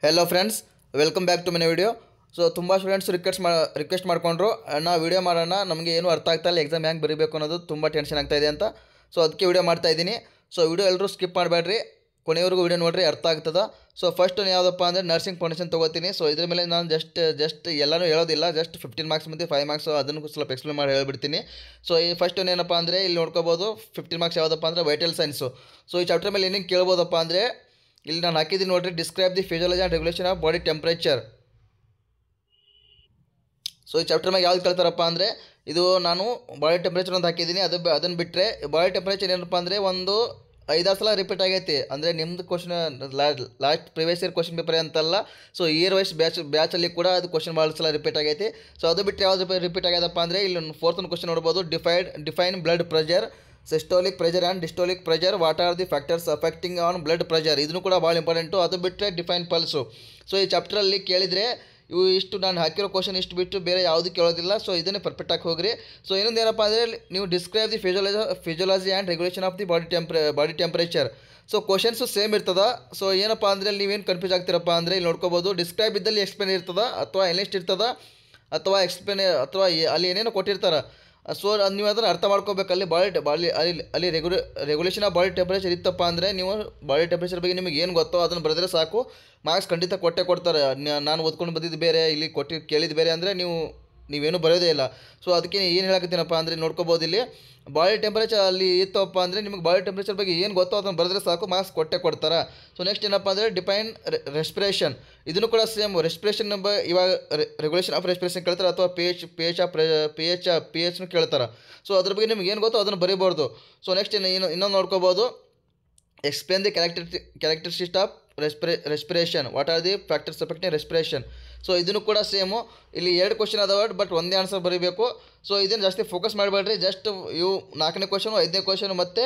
Hello friends, welcome back to my video. So ತುಂಬ students request ಮಾಡ್ಕೊಂಡ್ರು, ಅಣ್ಣ video ಮಾಡೋಣ, ನಮಗೆ ಏನೂ ಅರ್ಥ ಆಗ್ತಾ ಇಲ್ಲ, ಎಕ್ಸಾಮ್ ಹೆಂಗೆ ಬರೀಬೇಕು ಅನ್ನೋದು ತುಂಬ ಟೆನ್ಷನ್ ಆಗ್ತಾಯಿದೆ ಅಂತ. ಸೊ ಅದಕ್ಕೆ ವಿಡಿಯೋ ಮಾಡ್ತಾಯಿದ್ದೀನಿ. ಸೊ ವಿಡಿಯೋ ಎಲ್ಲರೂ ಸ್ಕಿಪ್ ಮಾಡಬೇಡ್ರಿ, ಕೊನೆಯವರೆಗೂ ವಿಡಿಯೋ ನೋಡಿರಿ, ಅರ್ಥ ಆಗ್ತದೆ. ಸೊ ಫಸ್ಟ್ ಯಾವುದಪ್ಪ ಅಂದರೆ ನರ್ಸಿಂಗ್ ಫೌಂಡೇಶನ್ ತೊಗೋತೀನಿ. ಸೊ ಇದ್ರ ಮೇಲೆ ನಾನು ಜಸ್ಟ್ ಎಲ್ಲನೂ ಹೇಳೋದಿಲ್ಲ, ಜಸ್ಟ್ 15 ಮಾರ್ಕ್ಸ್ ಮತ್ತು 5 ಮಾರ್ಕ್ಸ್ ಅದನ್ನು ಸ್ವಲ್ಪ ಎಕ್ಸ್ಪ್ಲೇನ್ ಮಾಡಿ ಹೇಳ್ಬಿಡ್ತೀನಿ. ಸೊ ಈ ಫಸ್ಟ್ ಏನಪ್ಪ ಅಂದರೆ ಇಲ್ಲಿ ನೋಡ್ಕೋಬೋದು 15 ಮಾರ್ಕ್ಸ್ ಯಾವುದಪ್ಪ ಅಂದರೆ ವೈಟಲ್ ಸೈನ್ಸು. ಸೊ ಈ ಚಾಪ್ಟರ್ ಮೇಲೆ ಏನೇನು ಕೇಳ್ಬೋದಪ್ಪ ಅಂದರೆ ಇಲ್ಲಿ ನಾನು ಹಾಕಿದ್ದೀನಿ ನೋಡಿರಿ, describe the physiology and regulation of body temperature. So ಈ ಚಾಪ್ಟರ್ ಮೇಲೆ ಯಾವ್ದು ಕೇಳ್ತಾರಪ್ಪ ಅಂದರೆ ಇದು ನಾನು ಬಾಡಿ ಟೆಂಪ್ರೇಚರ್ ಅಂತ ಹಾಕಿದ್ದೀನಿ. ಅದನ್ನು ಬಿಟ್ಟರೆ ಬಾಡಿ ಟೆಂಪ್ರೇಚರ್ ಏನಪ್ಪ ಅಂದರೆ ಒಂದು 5-6 ಸಲ ರಿಪೀಟ್ ಆಗೈತಿ. ಅಂದರೆ ನಿಮ್ಮದು question last previous year question paper ಅಂತಲ್ಲ, ಸೊ ಇಯರ್ ವೈಸ್ ಬ್ಯಾಚಲ್ಲಿ ಕೂಡ ಅದು ಕ್ವಶನ್ ಭಾಳ ಸಲ ರಿಪೀಟ್ ಆಗೈತಿ. ಸೊ ಅದು ಬಿಟ್ಟರೆ ಯಾವ್ದು ರಿಪೀಟ್ ಆಗ್ಯದಪ್ಪ ಅಂದರೆ ಇಲ್ಲಿ 4th ಕ್ವಶನ್ ನೋಡ್ಬೋದು, define blood pressure, systolic pressure and diastolic pressure, what are the factors affecting on blood pressure. ಇದನ್ನು ಕೂಡ ಭಾಳ ಇಂಪಾರ್ಟೆಂಟು. ಅದು ಬಿಟ್ಟರೆ ಡಿಫೈನ್ ಪಲ್ಸು. ಸೊ ಈ ಚಾಪ್ಟ್ರಲ್ಲಿ ಕೇಳಿದರೆ ಇವು ಇಷ್ಟು ನಾನು ಹಾಕಿರೋ ಕ್ವಶನ್ ಇಷ್ಟು ಬಿಟ್ಟು ಬೇರೆ ಯಾವುದು ಕೇಳೋದಿಲ್ಲ. ಸೊ ಇದನ್ನೇ ಪರ್ಫೆಕ್ಟಾಗಿ ಹೋಗ್ರಿ. ಸೊ ಇನ್ನೊಂದು ಏನಪ್ಪ ಅಂದರೆ ನೀವು describe the physiology and regulation of the body temperature. So questions same ಇರ್ತದೆ. ಸೊ ಏನಪ್ಪ ಅಂದರೆ ನೀವೇನು ಕನ್ಫ್ಯೂಸ್ ಆಗ್ತೀರಪ್ಪ ಅಂದರೆ ಇಲ್ಲಿ ನೋಡ್ಕೋಬೋದು, ಡಿಸ್ಕ್ರೈಬ್ ಇದ್ದಲ್ಲಿ ಎಕ್ಸ್ಪ್ಲೇನ್ ಇರ್ತದೆ, ಅಥವಾ ಎನ್ಲಿಸ್ಟ್ ಇರ್ತದೆ, ಅಥವಾ ಎಕ್ಸ್ಪ್ಲೇನ್ ಅಥವಾ ಅಲ್ಲಿ ಏನೇನೋ ಕೊಟ್ಟಿರ್ತಾರೆ. ಸೊ ಅದು ನೀವು ಅದನ್ನು ಅರ್ಥ ಮಾಡ್ಕೋಬೇಕು. ಅಲ್ಲಿ ರೆಗ್ಯುಲೇಷನ್ ಆಫ್ ಬಾಡಿ ಟೆಂಪ್ರೇಚರ್ ಇತ್ತಪ್ಪ ಅಂದರೆ ನೀವು ಬಾಡಿ ಟೆಂಪ್ರೇಚರ್ ಬಗ್ಗೆ ನಿಮಗೆ ಏನು ಗೊತ್ತೋ ಅದನ್ನು ಬರೆದ್ರೆ ಸಾಕು, ಮಾರ್ಕ್ಸ್ ಖಂಡಿತ ಕೊಡ್ತಾರೆ. ನಾನು ಓದ್ಕೊಂಡು ಬಂದಿದ್ದು ಬೇರೆ, ಇಲ್ಲಿ ಕೇಳಿದ್ದು ಬೇರೆ ಅಂದರೆ ನೀವೇನು ಬರೆಯೋದೇ ಇಲ್ಲ. ಸೊ ಅದಕ್ಕೆ ಏನು ಹೇಳಕತ್ತೀನಪ್ಪ ಅಂದರೆ ನೋಡ್ಕೋಬೋದು, ಇಲ್ಲಿ ಬಾಡಿ ಟೆಂಪ್ರೇಚರ್ ಅಲ್ಲಿ ಇತ್ತಪ್ಪ ಅಂದರೆ ನಿಮಗೆ ಬಾಡಿ ಟೆಂಪ್ರೇಚರ್ ಬಗ್ಗೆ ಏನು ಗೊತ್ತೋ ಅದನ್ನು ಬರೆದ್ರೆ ಸಾಕು, ಮಾರ್ಕ್ಸ್ ಕೊಡ್ತಾರೆ. ಸೊ ನೆಕ್ಸ್ಟ್ ಏನಪ್ಪ ಅಂದರೆ ಡಿಫೈನ್ ರೆಸ್ಪಿರೇಷನ್. ಇದನ್ನು ಕೂಡ ಸೇಮ್ ರೆಸ್ಪಿರೇಷನ್ ಇವಾಗ ರೆಗ್ಯುಲೇಷನ್ ಆಫ್ ರೆಸ್ಪಿರೇಷನ್ ಕೇಳ್ತಾರೆ, ಅಥವಾ ಪಿ ಎಚ್ನು ಕೇಳ್ತಾರೆ. ಸೊ ಅದ್ರ ಬಗ್ಗೆ ನಿಮ್ಗೆ ಏನು ಗೊತ್ತೋ ಅದನ್ನು ಬರೀಬಾರ್ದು. ಸೊ ನೆಕ್ಸ್ಟ್ ಇನ್ನೊಂದು ನೋಡ್ಕೋಬೋದು, explain the characteristics of respiration, what are the factors affecting respiration. So ಇದನ್ನು ಕೂಡ ಸೇಮು, ಇಲ್ಲಿ 2 ಕ್ವಶನ್ ಅದಾವ, ಬಟ್ ಒಂದೇ ಆನ್ಸರ್ ಬರೀಬೇಕು. ಸೊ ಇದನ್ನು ಜಾಸ್ತಿ ಫೋಕಸ್ ಮಾಡಬೇಡ್ರಿ, ಜಸ್ಟ್ ಇವು 4ನೇ ಕ್ವಶನು, 5ನೇ ಕ್ವಶನು ಮತ್ತು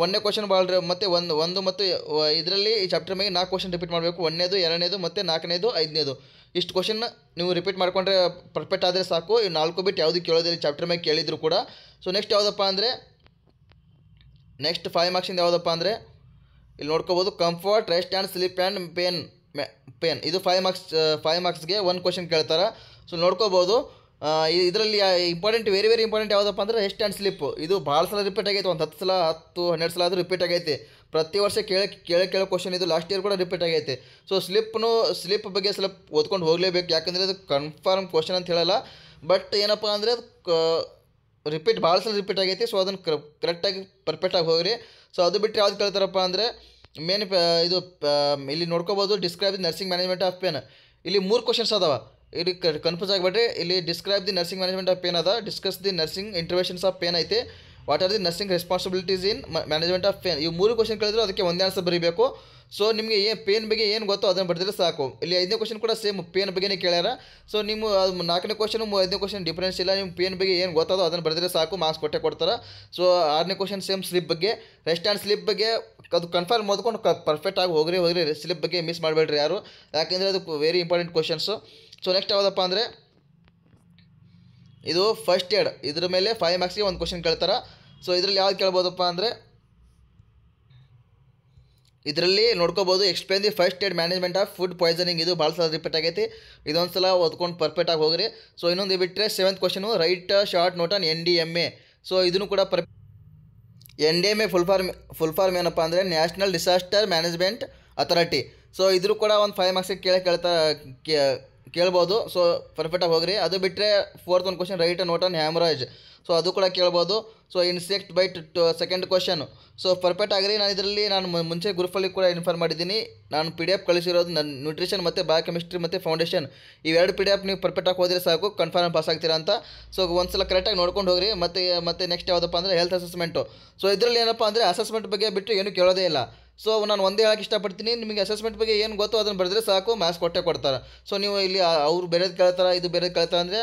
1ನೇ ಕ್ವಶನ್ ಭಾಳ್ರಿ. ಮತ್ತು ಮತ್ತು ಇದರಲ್ಲಿ ಈ ಚಾಪ್ಟರ್ ಮೇಲೆ 4 ಕ್ವಶನ್ ರಿಪೀಟ್ ಮಾಡಬೇಕು, 1ನೇದು 2ನೇದು ಮತ್ತು 4ನೇದು 5ನೇದು. ಇಷ್ಟು ಕ್ವಶನ್ ನೀವು ರಿಪೀಟ್ ಮಾಡ್ಕೊಂಡ್ರೆ ಪರ್ಫೆಕ್ಟ್ ಆದರೆ ಸಾಕು. ಈ 4 ಬಿಟ್ಟು ಯಾವುದು ಕೇಳೋದಿಲ್ಲ ಚಾಪ್ಟರ್ ಮೇಲೆ ಕೇಳಿದ್ರು ಕೂಡ. ಸೊ ನೆಕ್ಸ್ಟ್ ಯಾವುದಪ್ಪ ಅಂದರೆ ನೆಕ್ಸ್ಟ್ 5 ಮಾರ್ಕ್ಸಿಂದ ಯಾವುದಪ್ಪ ಅಂದರೆ ಇಲ್ಲಿ ನೋಡ್ಕೋಬೋದು, comfort, rest and sleep and pain. ಇದು 5 ಮಾರ್ಕ್ಸ್ಗೆ 1 ಕ್ವಶನ್ ಕೇಳ್ತಾರೆ. ಸೊ ನೋಡ್ಕೋಬೋದು, ಇದರಲ್ಲಿ ಇಂಪಾರ್ಟೆಂಟ್ ವೆರಿ ಇಂಪಾರ್ಟೆಂಟ್ ಯಾವುದಪ್ಪ ಅಂದರೆ ರೆಸ್ಟ್ ಆ್ಯಂಡ್ ಸ್ಲೀಪ್. ಇದು ಭಾಳ ಸಲ ರಿಪೀಟ್ ಆಗೈತೆ, ಒಂದು 10 ಸಲ 10-12 ಸಲ ಆದರೂ ರಿಪೀಟ್ ಆಗೈತೆ. ಪ್ರತಿ ವರ್ಷ ಕೇಳೋ ಕ್ವಶನ್ ಇದು, ಲಾಸ್ಟ್ ಇಯರ್ ಕೂಡ ರಿಪೀಟ್ ಆಗೈತೆ. ಸೊ ಸ್ಲೀಪ್ ಬಗ್ಗೆ ಸ್ವಲ್ಪ ಓದ್ಕೊಂಡು ಹೋಗಲೇಬೇಕು, ಯಾಕಂದರೆ ಅದು ಕನ್ಫರ್ಮ್ ಕ್ವಶನ್ ಅಂತ ಹೇಳಲ್ಲ, ಬಟ್ ಏನಪ್ಪ ಅಂದರೆ ಭಾಳ ಸಲ ರಿಪೀಟ್ ಆಗೈತಿ. ಸೊ ಅದನ್ನು ಕರೆಕ್ಟಾಗಿ ಪರ್ಫೆಕ್ಟಾಗಿ ಹೋಗ್ರಿ. ಸೊ ಅದು ಬಿಟ್ಟರೆ ಯಾವ್ದು ಕೇಳ್ತಾರಪ್ಪ ಅಂದರೆ ಇಲ್ಲಿ ನೋಡ್ಕೋಬೋದು, describe the nursing management of pain. ಇಲ್ಲಿ 3 ಕ್ವಶನ್ಸ್ ಅದಾವ, ಇಲ್ಲಿ ಕನ್ಫ್ಯೂಸ್ ಆಗಬೇಡ್ರಿ. ಇಲ್ಲಿ describe the nursing management of pain ಅದ, discuss the nursing interventions of pain ಐತೆ, what are the nursing responsibilities in management of pain. ಇವು 3 ಕ್ವಶನ್ ಕೇಳಿದ್ರು ಅದಕ್ಕೆ ಒಂದೇ ಆನ್ಸರ್ ಬರೀಬೇಕು. ಸೊ ನಿಮಗೆ ಪೇನ್ ಬಗ್ಗೆ ಏನು ಗೊತ್ತೋ ಅದನ್ನು ಬರೆದ್ರೆ ಸಾಕು. ಇಲ್ಲಿ 5ನೇ ಕ್ವಶನ್ ಕೂಡ ಸೇಮ್ ಪೇನ್ ಬಗ್ಗೆನೇ ಕೇಳ್ಯಾರ. ಸೊ ನಿಮ್ಮ 4ನೇ ಕ್ವಶನು 5ನೇ ಕ್ವಶನ್ ಡಿಫ್ರೆನ್ಸ್ ಇಲ್ಲ, ನಿಮ್ಮ ಪೇನ್ ಬಗ್ಗೆ ಏನು ಗೊತ್ತೋ ಅದನ್ನು ಬರೆದ್ರೆ ಸಾಕು, ಮಾರ್ಕ್ಸ್ ಕೊಡ್ತಾರೆ. ಸೊ 6ನೇ ಕ್ವಶನ್ ಸೇಮ್ ಸ್ಲಿಪ್ ಬಗ್ಗೆ, ರೆಸ್ಟ್ ಆ್ಯಂಡ್ ಸ್ಲಿಪ್ ಬಗ್ಗೆ ಅದು ಕನ್ಫರ್ಮ್ ಓದ್ಕೊಂಡು ಪರ್ಫೆಕ್ಟಾಗಿ ಹೋಗ್ರಿ. ಸ್ಲಿಪ್ ಬಗ್ಗೆ ಮಿಸ್ ಮಾಡಬೇಡ್ರಿ ಯಾರು, ಯಾಕೆಂದರೆ ಅದು very important questions. So next ಯಾವುದಪ್ಪ ಅಂದರೆ ಇದು ಫಸ್ಟ್ ಏಡ್. ಇದ್ರ ಮೇಲೆ 5 ಮಾರ್ಕ್ಸ್ಗೆ 1 ಕ್ವಶನ್ ಕೇಳ್ತಾರೆ. ಸೊ ಇದರಲ್ಲಿ ಯಾವ್ದು ಕೇಳ್ಬೋದಪ್ಪ ಅಂದರೆ ಇದರಲ್ಲಿ ನೋಡ್ಕೋಬೋದು, explain the first aid management of food poisoning. ಇದು ಭಾಳ ಸಲ ರಿಪೀಟ್ ಆಗೈತಿ, ಇದೊಂದು ಸಲ ಓದ್ಕೊಂಡು ಪರ್ಫೆಕ್ಟಾಗಿ ಹೋಗ್ರಿ. ಸೊ ಇನ್ನೊಂದು ಬಿಟ್ಟರೆ 7th question, right short note on NDMA. So ಇದನ್ನು ಕೂಡ NDMA ಫುಲ್ ಫಾರ್ಮ್ ಏನಪ್ಪ ಅಂದರೆ national disaster management authority. So ಇದ್ರೂ ಕೂಡ ಒಂದು 5 ಮಾರ್ಕ್ಸಿಗೆ ಕೇಳ್ಬೋದು. ಸೊ ಪರ್ಫೆಕ್ಟಾಗಿ ಹೋಗ್ರಿ. ಅದು ಬಿಟ್ಟರೆ 4th question, write note on haemorrhoids. So ಅದು ಕೂಡ ಕೇಳ್ಬೋದು. So insect bite 2nd question. So perfect ಆಗಿರಿ. ನಾನು ಮುಂಚೆ ಗ್ರೂಪಲ್ಲಿ ಕೂಡ ಇನ್ಫಾರ್ಮ್ ಮಾಡಿದ್ದೀನಿ. ನಾನು PDF ಕಳಿಸಿರೋದು ನ್ಯೂಟ್ರಿಷನ್ ಮತ್ತು ಬಯೋಕೆಮಿಸ್ಟ್ರಿ ಮತ್ತು ಫೌಂಡೇಶನ್, ಇವೆರಡು PDF ನೀವು ಪರ್ಫೆಕ್ಟಾಗಿ ಹೋದರೆ ಸಾಕು, ಕನ್ಫರ್ಮ್ ಪಾಸ್ ಆಗ್ತೀರಾ ಅಂತ. ಸೊ ಒಂದು ಸಲ ಕರೆಕ್ಟಾಗಿ ನೋಡ್ಕೊಂಡು ಹೋಗ್ರಿ. ಮತ್ತು ನೆಕ್ಸ್ಟ್ ಯಾವುದಪ್ಪ ಅಂದರೆ ಹೆಲ್ತ್ ಅಸೆಸ್ಮೆಂಟು. ಸೊ ಇದರಲ್ಲಿ ಏನಪ್ಪ ಅಂದರೆ ಅಸೆಸ್ಮೆಂಟ್ ಬಗ್ಗೆ ಬಿಟ್ಟು ಏನು ಕೇಳೋದೇ ಇಲ್ಲ. ಸೊ ನಾನು ಒಂದೇ ಹೇಳಕ್ಕೆ ಇಷ್ಟಪಡ್ತೀನಿ, ನಿಮಗೆ ಅಸೆಸ್ಮೆಂಟ್ ಬಗ್ಗೆ ಏನು ಗೊತ್ತೋ ಅದನ್ನು ಬರೆದ್ರೆ ಸಾಕು, ಮಾರ್ಕ್ಸ್ ಕೊಡ್ತಾರೆ. ಸೊ ನೀವು ಇಲ್ಲಿ ಅವ್ರು ಬೇರೆದು ಕೇಳ್ತಾರೆ, ಇದು ಬೇರೆದು ಕೇಳ್ತಾರೆ ಅಂದರೆ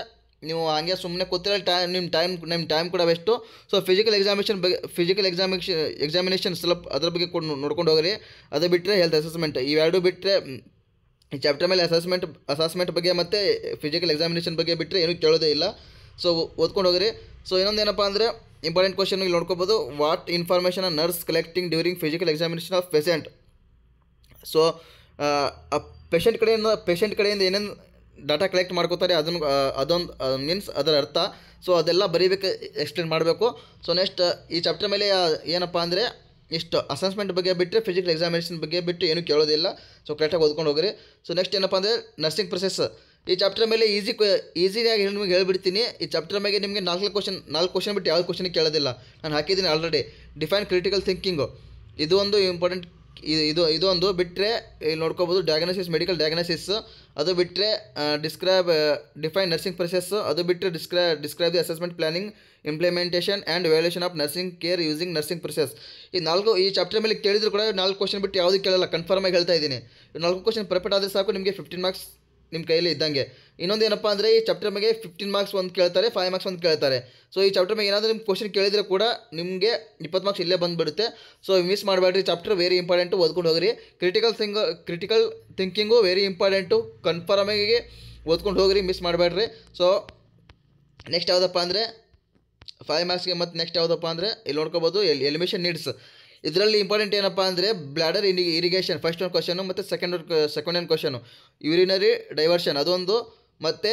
ನೀವು ಹಂಗೆ ಸುಮ್ಮನೆ ಕೂತಿರೋ ನಿಮ್ಮ ಟೈಮ್ ಕೂಡ ವೆಸ್ಟು. ಸೊ ಫಿಸಿಕಲ್ ಎಕ್ಸಾಮಿನೇಷನ್ ಸ್ವಲ್ಪ ಅದ್ರ ಬಗ್ಗೆ ನೋಡ್ಕೊಂಡು ಹೋಗ್ರಿ. ಅದು ಬಿಟ್ಟರೆ ಹೆಲ್ತ್ ಅಸೆಸ್ಮೆಂಟ್, ಇವೆರಡು ಬಿಟ್ಟರೆ ಈ ಚಾಪ್ಟರ್ ಮೇಲೆ ಅಸೆಸ್ಮೆಂಟ್ ಬಗ್ಗೆ ಮತ್ತು ಫಿಸಿಕಲ್ ಎಕ್ಸಾಮಿನೇಷನ್ ಬಗ್ಗೆ ಬಿಟ್ಟರೆ ಏನೂ ಕೇಳೋದೇ ಇಲ್ಲ. ಸೊ ಓದ್ಕೊಂಡು ಹೋಗ್ರಿ. ಸೊ ಇನ್ನೊಂದು ಏನಪ್ಪ ಅಂದರೆ ಇಂಪಾರ್ಟೆಂಟ್ ಕ್ವಶನ್ ಇಲ್ಲಿ ನೋಡ್ಕೋಬೋದು, what information nurse collecting during physical examination of patient. So patient ಕಡೆಯಿಂದ ಏನೇನು ಡಾಟಾ ಕಲೆಕ್ಟ್ ಮಾಡ್ಕೋತಾರೆ ಅದೊಂದು ಮೀನ್ಸ್ ಅದರ ಅರ್ಥ. ಸೊ ಅದೆಲ್ಲ ಬರೀಬೇಕು, ಎಕ್ಸ್ಪ್ಲೇನ್ ಮಾಡಬೇಕು. ಸೊ ನೆಕ್ಸ್ಟ್ ಈ ಚಾಪ್ಟರ್ ಮೇಲೆ ಏನಪ್ಪ ಅಂದರೆ ಇಷ್ಟು ಅಸೆಸ್ಮೆಂಟ್ ಬಗ್ಗೆ ಬಿಟ್ಟರೆ ಫಿಸಿಕಲ್ ಎಕ್ಸಾಮಿನೇಷನ್ ಬಗ್ಗೆ ಬಿಟ್ಟು ಏನೂ ಕೇಳೋದಿಲ್ಲ. ಸೊ ಕರೆಕ್ಟಾಗಿ ಓದ್ಕೊಂಡು ಹೋಗ್ರಿ. ಸೊ ನೆಕ್ಸ್ಟ್ ಏನಪ್ಪ ಅಂದರೆ ನರ್ಸಿಂಗ್ ಪ್ರೊಸೆಸ್. ಈ ಚಾಪ್ಟರ್ ಮೇಲೆ ಈಸಿಯಾಗಿ ನಿಮಗೆ ಹೇಳ್ಬಿಡ್ತೀನಿ. ಈ ಚಾಪ್ಟರ್ ಮೇಲೆ ನಿಮಗೆ 4 ಕ್ವಶನ್ ಬಿಟ್ಟು ಯಾವ ಕ್ವಶನ್ ಕೇಳೋದಿಲ್ಲ. ನಾನು ಹಾಕಿದ್ದೀನಿ ಆಲ್ರೆಡಿ. ಡಿಫೈನ್ ಕ್ರಿಟಿಕಲ್ ಥಿಂಕಿಂಗು ಇದು ಒಂದು ಇಂಪಾರ್ಟೆಂಟ್. ಇದು ಒಂದು ಬಿಟ್ಟರೆ ಇಲ್ಲಿ ನೋಡ್ಕೋಬೋದು ಡಯಾಗ್ನೋಸಿಸ್, ಮೆಡಿಕಲ್ ಡಯಾಗ್ನೋಸಿಸ್. ಅದು ಬಿಟ್ಟರೆ ಡಿಫೈನ್ ನರ್ಸಿಂಗ್ ಪ್ರೊಸೆಸ್. ಅದು ಬಿಟ್ಟರೆ describe the assessment, planning, implementation and valuation of nursing care using nursing process. ಈ ಚಾಪ್ಟರ್ ಮೇಲೆ ಕೇಳಿದ್ರು ಕೂಡ 4 ಕ್ವಶನ್ ಬಿಟ್ಟು ಯಾವುದೂ ಕೇಳಲ್ಲ. ಕನ್ಫರ್ಮಾಗಿ ಹೇಳ್ತಾ ಇದ್ದೀನಿ. 4 ಕ್ವಶನ್ ಪರ್ಫೆಕ್ಟ್ ಆದರೆ ಸಾಕು, ನಿಮಗೆ 15 ಮಾರ್ಕ್ಸ್ ನಿಮ್ಮ ಕೈಯಲ್ಲಿ ಇದ್ದಂಗೆ. ಇನ್ನೊಂದು ಏನಪ್ಪ ಅಂದರೆ ಈ ಚಾಪ್ಟರ್ ಮೇಲೆ 15 ಮಾರ್ಕ್ಸ್ ಒಂದು ಕೇಳ್ತಾರೆ, 5 ಮಾರ್ಕ್ಸ್ ಒಂದು ಕೇಳ್ತಾರೆ. ಸೊ ಈ ಚಾಪ್ಟರ್ ಮೇಲೆ ಏನಾದರೂ ನಿಮ್ಮ ಕ್ವಶನ್ ಕೇಳಿದರೆ ಕೂಡ ನಿಮಗೆ 20 ಮಾರ್ಕ್ಸ್ ಇಲ್ಲೇ ಬಂದುಬಿಡುತ್ತೆ. ಸೊ ಮಿಸ್ ಮಾಡಬೇಡ್ರಿ. ಚಾಪ್ಟರ್ ವೆರಿ ಇಂಪಾರ್ಟೆಂಟು, ಓದ್ಕೊಂಡು ಹೋಗ್ರಿ. ಕ್ರಿಟಿಕಲ್ ಥಿಂಕಿಂಗು ವೆರಿ ಇಂಪಾರ್ಟೆಂಟು, ಕನ್ಫರ್ಮಾಗಿ ಓದ್ಕೊಂಡು ಹೋಗ್ರಿ, ಮಿಸ್ ಮಾಡಬೇಡ್ರಿ. ಸೊ ನೆಕ್ಸ್ಟ್ ಯಾವುದಪ್ಪ ಅಂದರೆ 5 ಮಾರ್ಕ್ಸ್ಗೆ ಮತ್ತು ನೆಕ್ಸ್ಟ್ ಯಾವುದಪ್ಪ ಅಂದರೆ ಇಲ್ಲಿ ನೋಡ್ಕೋಬೋದು ಎಲಿಮಿನೇಷನ್ ನೀಡ್ಸ್. ಇದರಲ್ಲಿ ಇಂಪಾರ್ಟೆಂಟ್ ಏನಪ್ಪ ಅಂದರೆ ಬ್ಲಾಡರ್ ಇರಿಗೇಷನ್ ಫಸ್ಟ್ ಒಂದು ಕ್ವಶನು, ಮತ್ತು ಸೆಕೆಂಡ್ ಒಂದು ಕ್ವಶನು ಯೂರಿನರಿ ಡೈವರ್ಷನ್ ಅದೊಂದು, ಮತ್ತು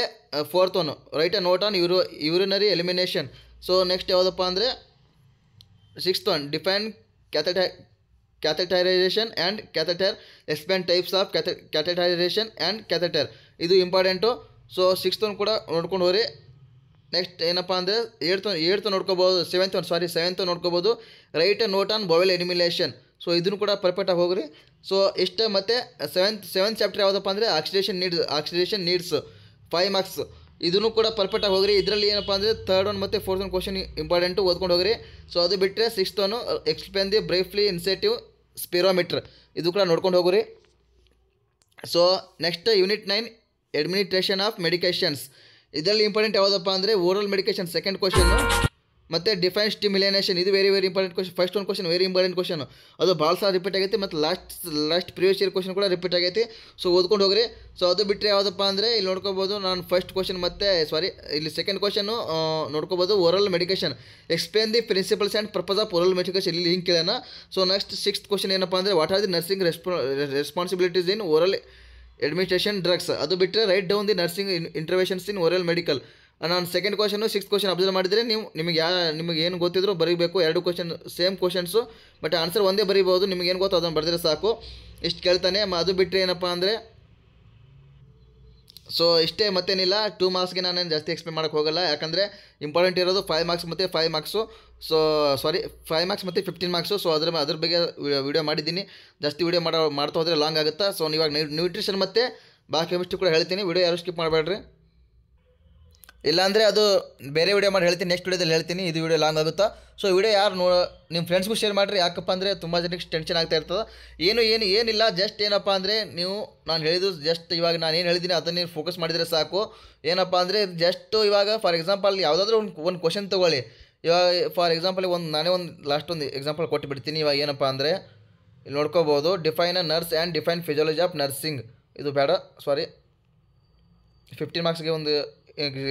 fourth one write a note on urinary elimination. So next ಯಾವುದಪ್ಪ ಅಂದರೆ 6th one define catheterisation and catheter, explain types of catheterisation and catheter. ಇದು ಇಂಪಾರ್ಟೆಂಟು. ಸೊ 6th ಒನ್ ಕೂಡ ನೋಡ್ಕೊಂಡು ಹೋಗ್ರಿ. ನೆಕ್ಸ್ಟ್ ಏನಪ್ಪ ಅಂದರೆ 8th ನೋಡ್ಕೋಬೋದು, 7th ನೋಡ್ಕೋಬೋದು right note on bowel ಎನಿಮಿಲೇಷನ್. So ಇದನ್ನು ಕೂಡ ಪರ್ಫೆಕ್ಟಾಗಿ ಹೋಗ್ರಿ. ಸೊ ಇಷ್ಟೇ. ಮತ್ತು ಸೆವೆಂತ್ ಚಾಪ್ಟರ್ ಯಾವುದಪ್ಪ ಅಂದರೆ ಆಕ್ಸಿಡೇಷನ್ ನೀಡ್ಸ್ 5 ಮಾರ್ಕ್ಸ್. ಇದನ್ನು ಕೂಡ ಪರ್ಫೆಕ್ಟಾಗಿ ಹೋಗ್ರಿ. ಇದರಲ್ಲಿ ಏನಪ್ಪ ಅಂದರೆ 3rd ಒನ್ ಮತ್ತು 4th ಒನ್ ಕ್ವಶನ್ ಇಂಪಾರ್ಟೆಂಟು, ಓದ್ಕೊಂಡು ಹೋಗ್ರಿ. ಸೊ ಅದು ಬಿಟ್ಟರೆ 6th one explain the briefly incentive spirometer, ಇದು ಕೂಡ ನೋಡ್ಕೊಂಡು ಹೋಗ್ರಿ. So next unit 9 administration of medications. ಇದರಲ್ಲಿ ಇಂಪಾರ್ಟೆಂಟ್ ಯಾವುದಪ್ಪ ಅಂದರೆ ಓರಲ್ ಮೆಡಿಕೇಷನ್ ಸೆಕೆಂಡ್ ಕ್ವಶನ್ನು, ಮತ್ತು ಡಿಫೈನ್ ಸ್ಟಿಮ್ಯುಲೇಷನ್ ಇದು ವೆರಿ ಇಂಪಾರ್ಟೆಂಟ್ ಕ್ವಶನ್. ಫಸ್ಟ್ ಒಂದು ಕ್ವಶನ್ ವೆರಿ ಇಂಪಾರ್ಟೆಂಟ್ ಕ್ವಶನ್, ಅದು ಭಾಳ ಸಲ ರಿಪೀಟ್ ಆಗೈತಿ, ಮತ್ತು ಲಾಸ್ಟ್ ಪ್ರಿವಿಯಸ್ ಇಯರ್ ಕ್ವಶನ್ ಕೂಡ ರಿಪೀಟ್ ಆಗೈತಿ. ಸೊ ಓದ್ಕೊಂಡು ಹೋಗ್ರಿ. ಸೊ ಅದು ಬಿಟ್ಟರೆ ಯಾವುದಪ್ಪ ಅಂದರೆ ಇಲ್ಲಿ ನೋಡ್ಕೋಬೋದು ನಾನು ಫಸ್ಟ್ ಕ್ವಶನ್ ಮತ್ತು ಇಲ್ಲಿ ಸೆಕೆಂಡ್ ಕ್ವಶನು ನೋಡ್ಕೋಬೋದು oral medication explain the principles and purpose of oral medication, ಇಲ್ಲಿ ಹಿಂಗೆ ಕೇಳೋಣ. ಸೊ ನೆಕ್ಸ್ಟ್ 6th ಕ್ವಶನ್ ಏನಪ್ಪ ಅಂದರೆ what are the nursing responsibilities in oral administration drugs. ಅದು ಬಿಟ್ಟರೆ write down the nursing interventions in oral medical. ನಾನು second question 6th question observe ಮಾಡಿದರೆ ನಿಮಗೆ ಏನು ಗೊತ್ತಿದ್ರು ಬರೀಬೇಕು. 2 question same questions, but answer ಒಂದೇ ಬರೀಬೋದು. ನಿಮಗೆ ಏನು ಗೊತ್ತೋ ಅದನ್ನು ಬರೆದ್ರೆ ಸಾಕು. ಇಷ್ಟು ಕೇಳ್ತಾನೆ. ಅದು ಬಿಟ್ಟರೆ ಏನಪ್ಪ ಅಂದರೆ ಸೊ ಇಷ್ಟೇ, ಮತ್ತೇನಿಲ್ಲ. 2 ಮಾರ್ಕ್ಸ್ಗೆ ನಾನೇನು ಜಾಸ್ತಿ ಎಕ್ಸ್ಪ್ಲೇನ್ ಮಾಡೋಕ್ಕೆ ಹೋಗಲ್ಲ, ಯಾಕಂದರೆ ಇಂಪಾರ್ಟೆಂಟ್ ಇರೋದು 5 ಮಾರ್ಕ್ಸ್ ಮತ್ತು 5 ಮಾರ್ಕ್ಸು. ಸೊ 5 ಮಾರ್ಕ್ಸ್ ಮತ್ತು 15 ಮಾರ್ಕ್ಸು. ಸೊ ಅದ್ರ ಬಗ್ಗೆ ವೀಡಿಯೋ ಮಾಡಿದ್ದೀನಿ. ಜಾಸ್ತಿ ವೀಡಿಯೋ ಮಾಡ್ತಾ ಹೋದರೆ ಲಾಂಗ್ ಆಗುತ್ತಾ. ಸೊ ಇವಾಗ ನ್ಯೂಟ್ರಿಷನ್ ಮತ್ತು ಬಯೋಕೆಮಿಸ್ಟ್ರಿ ಕೂಡ ಹೇಳ್ತೀನಿ. ವೀಡಿಯೋ ಯಾರು ಸ್ಕಿಪ್ ಮಾಡಬೇಡ್ರಿ, ಇಲ್ಲಾಂದರೆ ಅದು ಬೇರೆ ವೀಡಿಯೋ ಮಾಡಿ ಹೇಳ್ತೀನಿ, ನೆಕ್ಸ್ಟ್ ವೀಡಿಯೋದಲ್ಲಿ ಹೇಳ್ತೀನಿ. ಇದು ವೀಡಿಯೋ ಲಾಂಗ್ ಆಗುತ್ತಾ. ಸೊ ವಿಡಿಯೋ ಯಾರು ನಿಮ್ಮ ಫ್ರೆಂಡ್ಸ್ಗೂ ಶೇರ್ ಮಾಡಿರಿ. ಯಾಕಪ್ಪ ಅಂದರೆ ತುಂಬ ಜನಕ್ಕೆ ಟೆನ್ಷನ್ ಆಗ್ತಾ ಇರ್ತದೆ. ಏನಿಲ್ಲ, ಜಸ್ಟ್ ಏನಪ್ಪ ಅಂದರೆ ನೀವು ನಾನು ಹೇಳಿದ್ದು ಜಸ್ಟ್ ಇವಾಗ ನಾನು ಏನು ಹೇಳಿದ್ದೀನಿ ಅದನ್ನು ಫೋಕಸ್ ಮಾಡಿದರೆ ಸಾಕು. ಏನಪ್ಪ ಅಂದರೆ ಜಸ್ಟ್ ಇವಾಗ ಫಾರ್ ಎಕ್ಸಾಂಪಲ್ ಯಾವುದಾದ್ರೂ ಒಂದು ಕ್ವಶನ್ ತೊಗೊಳ್ಳಿ. ಇವಾಗ ಫಾರ್ ಎಕ್ಸಾಂಪಲ್ ನಾನೇ ಲಾಸ್ಟ್ ಒಂದು ಎಕ್ಸಾಂಪಲ್ ಕೊಟ್ಟು ಇವಾಗ ಏನಪ್ಪ ಅಂದರೆ ಇಲ್ಲಿ ನೋಡ್ಕೋಬೋದು define a nurse and define physiology of nursing. ಇದು ಬೇಡ, 15 ಮಾರ್ಕ್ಸ್ಗೆ ಒಂದು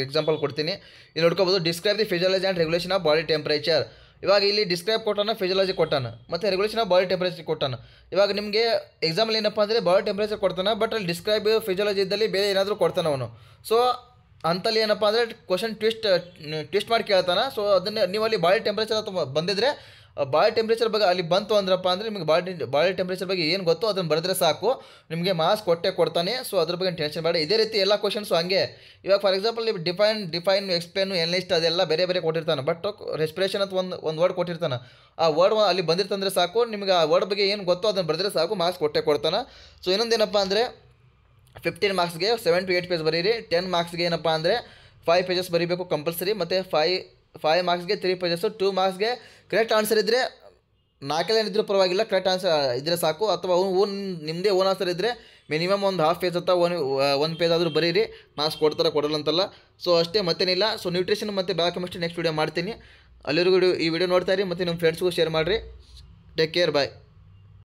ಎಕ್ಸಾಂಪಲ್ ಕೊಡ್ತೀನಿ. ಇಲ್ಲಿ ನೋಡ್ಕೋಬೋದು describe the physiology and regulation of body temperature. ಇವಾಗ ಇಲ್ಲಿ ಡಿಸ್ಕ್ರೈಬ್ ಕೊಟ್ಟಾನ, ಫಿಸಿಯಾಲಜಿ ಕೊಟ್ಟಾನ, ಮತ್ತು ರೆಗ್ಯುಲೇಷನ್ ಆಫ್ ಬಾಡಿ ಟೆಂಪ್ರೇಚರ್ ಕೊಟ್ಟಾನ. ಇವಾಗ ನಿಮಗೆ ಎಕ್ಸಾಂಪಲ್ ಏನಪ್ಪ ಅಂದರೆ ಬಾಡಿ ಟೆಂಪ್ರೇಚರ್ ಕೊಡ್ತಾನೆ, ಬಟ್ ಅಲ್ಲಿ ಡಿಸ್ಕ್ರೈಬ್ ಫಿಸಿಯಾಲಜಿ ಇದ್ದಲ್ಲಿ ಬೇರೆ ಏನಾದರೂ ಕೊಡ್ತಾನೆ ಅವನು. ಸೊ ಅಂತಲ್ಲಿ ಏನಪ್ಪ ಅಂದರೆ ಕ್ವಶನ್ ಟ್ವಿಸ್ಟ್ ಮಾಡಿ ಕೇಳ್ತಾನೆ. ಸೊ ಅದನ್ನು ನೀವು ಅಲ್ಲಿ ಬಾಡಿ ಟೆಂಪ್ರೇಚರ್ ಅಥವಾ ಬಂದಿದ್ದರೆ ಬಾಡಿ ಟೆಂಪ್ರೇಚರ್ ಬಗ್ಗೆ ಅಲ್ಲಿ ಬಂತು ಅಂದ್ರಪ್ಪ ಅಂದರೆ ನಿಮಗೆ ಬಾಡಿ ಟೆಂಪ್ರೇಚರ್ ಬಗ್ಗೆ ಏನು ಗೊತ್ತೋ ಅದನ್ನು ಬರೆದ್ರೆ ಸಾಕು, ನಿಮಗೆ ಮಾರ್ಕ್ಸ್ ಕೊಡ್ತಾನೆ. ಸೊ ಅದ್ರ ಬಗ್ಗೆ ಟೆನ್ಷನ್ ಬೇಡ. ಇದೇ ರೀತಿ ಎಲ್ಲ ಕ್ವಶನ್ಸು ಹಂಗೆ. ಇವಾಗ ಫಾರ್ ಎಕ್ಸಾಂಪಲ್ ನೀವು ಡಿಫೈನ್ ಎಕ್ಸ್ಪ್ಲೇನು ಎನ್ಲಿಸ್ಟ್ ಅದೆಲ್ಲ ಬೇರೆ ಕೊಟ್ಟಿರ್ತಾನೆ, ಬಟ್ ರೆಸ್ಪಿರೇಷನ್ ಅಂತ ಒಂದು ವರ್ಡ್ ಕೊಟ್ಟಿರ್ತಾನೆ. ಆ ವರ್ಡ್ ಅಲ್ಲಿ ಬಂದಿರ್ತಂದ್ರೆ ಸಾಕು, ನಿಮಗೆ ಆ ವರ್ಡ್ ಬಗ್ಗೆ ಏನು ಗೊತ್ತೋ ಅದನ್ನು ಬರೆದ್ರೆ ಸಾಕು, ಮಾರ್ಕ್ಸ್ ಕೊಡ್ತಾನೆ. ಸೊ ಇನ್ನೊಂದೇನಪ್ಪ ಅಂದರೆ 15 ಮಾರ್ಕ್ಸ್ಗೆ 7 to 8 ಪೇಜ್ ಬರೀರಿ. 10 ಮಾರ್ಕ್ಸ್ಗೆ ಏನಪ್ಪ ಅಂದರೆ 5 ಪೇಜಸ್ ಬರೀಬೇಕು ಕಂಪಲ್ಸರಿ, ಮತ್ತು 5 ಮಾರ್ಕ್ಸ್ಗೆ 3 ಪೇಜಸ್ಸು. 2 ಮಾರ್ಕ್ಸ್ಗೆ ಕರೆಕ್ಟ್ ಆನ್ಸರ್ ಇದ್ದರೆ 4 ಏನಿದ್ರೂ ಪರವಾಗಿಲ್ಲ, ಕರೆಕ್ಟ್ ಆನ್ಸರ್ ಇದ್ದರೆ ಸಾಕು. ಅಥವಾ ನಿಮ್ಮದೇ ಓನ್ ಆನ್ಸರ್ ಇದ್ದರೆ ಮಿನಿಮಮ್ ಒಂದು ಹಾಫ್ ಪೇಜ್ ಅಥವಾ ಒಂದು ಪೇಜ್ ಆದರೂ ಬರೀರಿ, ಮಾರ್ಕ್ಸ್ ಕೊಡಲ್ಲ ಅಂತಲ್ಲ. ಸೊ ಅಷ್ಟೇ, ಮತ್ತೇನಿಲ್ಲ. ಸೊ ನ್ಯೂಟ್ರಿಷನ್ ಮತ್ತು ಬಯೋಕೆಮಿಸ್ಟ್ರಿ ನೆಕ್ಸ್ಟ್ ವೀಡಿಯೋ ಮಾಡ್ತೀನಿ. ಅಲ್ಲಿವರೆಗೂ ಈ ವಿಡಿಯೋ ನೋಡ್ತಾ ಇರಿ, ಮತ್ತು ನಿಮ್ಮ ಫ್ರೆಂಡ್ಸ್ಗೂ ಶೇರ್ ಮಾಡಿರಿ. ಟೇಕ್ ಕೇರ್, ಬಾಯ್.